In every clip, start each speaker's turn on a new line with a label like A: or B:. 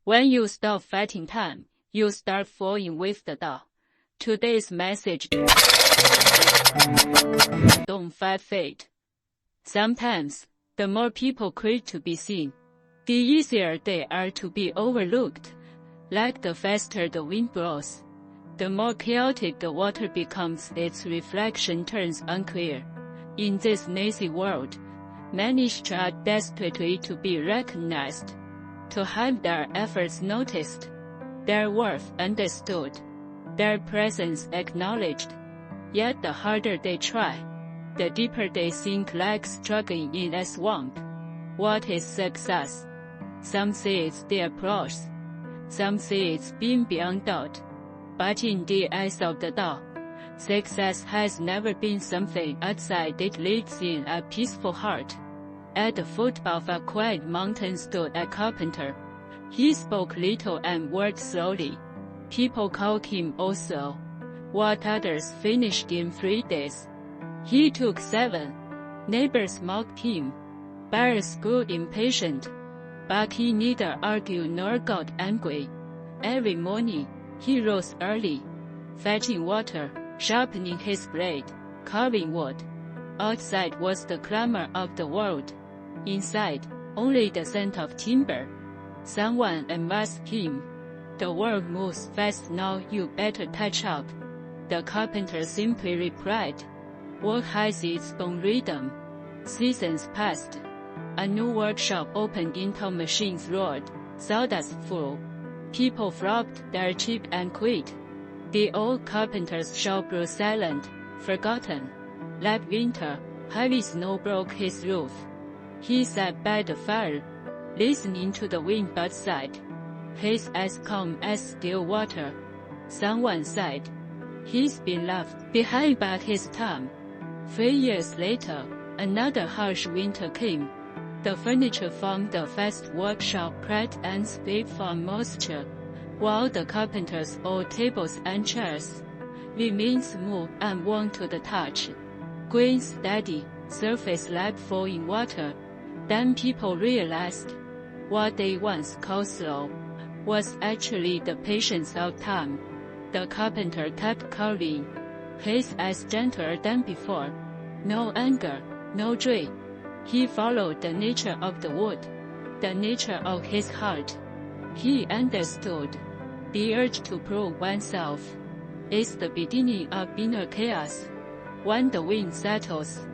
A: When you stop fighting time, you start falling with the Tao. Today's message: don't fight fate. Sometimes, the more people crave to be seen, the easier they are to be overlooked. Like the faster the wind blows, the more chaotic the water becomes, its reflection turns unclear. In this noisy world, many strive desperately to be recognized, to have their efforts noticed, their worth understood, their presence acknowledged. Yet the harder they try, the deeper they sink, like struggling in a swamp. What is success? Some say it's the applause, some say it's being beyond doubt. But in the eyes of the Tao, success has never been something outside. It lives in a peaceful heart. At the foot of a quiet mountain stood a carpenter. He spoke little and worked slowly. People called him also. What others finished in 3 days, he took 7. Neighbors mocked him. Buyers grew impatient. But he neither argued nor got angry. Every morning, he rose early, fetching water, sharpening his blade, carving wood. Outside was the clamor of the world. Inside, only the scent of timber. Someone advised him. The world moves fast now, you better catch up. The carpenter simply replied, work has its own rhythm. Seasons passed. A new workshop opened until machines roared, sawdust flew. People flopped their chip and quit. The old carpenter's shop grew silent, forgotten. Like winter, heavy snow broke his roof. He sat by the fire, listening to the wind outside, his eyes calm as still water. Someone sighed. He's been left behind by his time. 3 years later, another harsh winter came. The furniture from the first workshop cracked and split from moisture, while the carpenter's old tables and chairs remained smooth and warm to the touch. Green steady, surface like flowing water. Then people realized what they once called slow was actually the patience of time. The carpenter kept carving, his eyes gentler than before. No anger, no joy. He followed the nature of the wood, the nature of his heart. He understood the urge to prove oneself is the beginning of inner chaos. When the wind settles,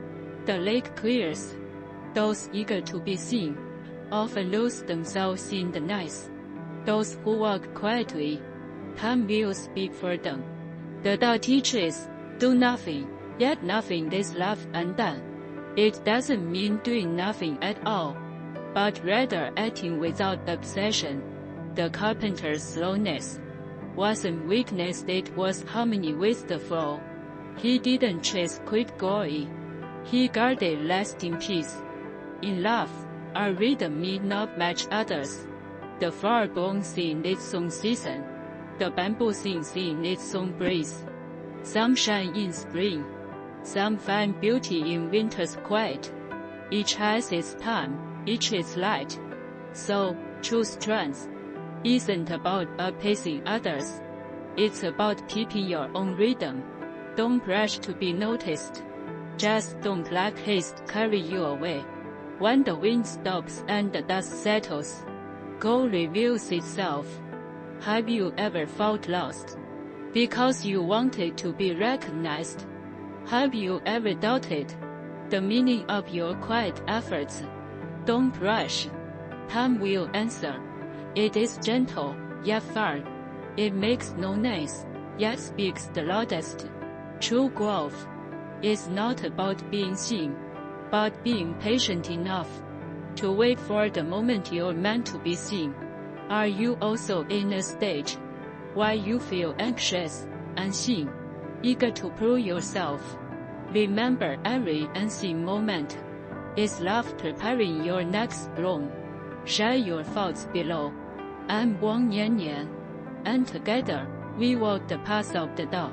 A: the lake clears. Those eager to be seen often lose themselves in the night. Those who walk quietly, time will speak for them. The Tao teaches, do nothing, yet nothing is left undone. It doesn't mean doing nothing at all, but rather acting without obsession. The carpenter's slowness wasn't weakness, it was harmony with the flow. He didn't chase quick glory. He guarded lasting peace. In love, our rhythm need not match others. The flower blooms in its own season. The bamboo sings in its own breeze. Some shine in spring. Some find beauty in winter's quiet. Each has its time, each its light. So, true strength isn't about appeasing others. It's about keeping your own rhythm. Don't rush to be noticed. Just don't let haste carry you away. When the wind stops and the dust settles, gold reveals itself. Have you ever felt lost because you wanted to be recognized? Have you ever doubted the meaning of your quiet efforts? Don't rush. Time will answer. It is gentle, yet firm. It makes no noise, yet speaks the loudest. True growth is not about being seen, but being patient enough to wait for the moment you're meant to be seen. Are you also in a stage where you feel anxious, unseen, eager to prove yourself? Remember, every unseen moment is love preparing your next bloom. Share your thoughts below. I'm Wang Nian Nian, and together we walk the path of the Tao.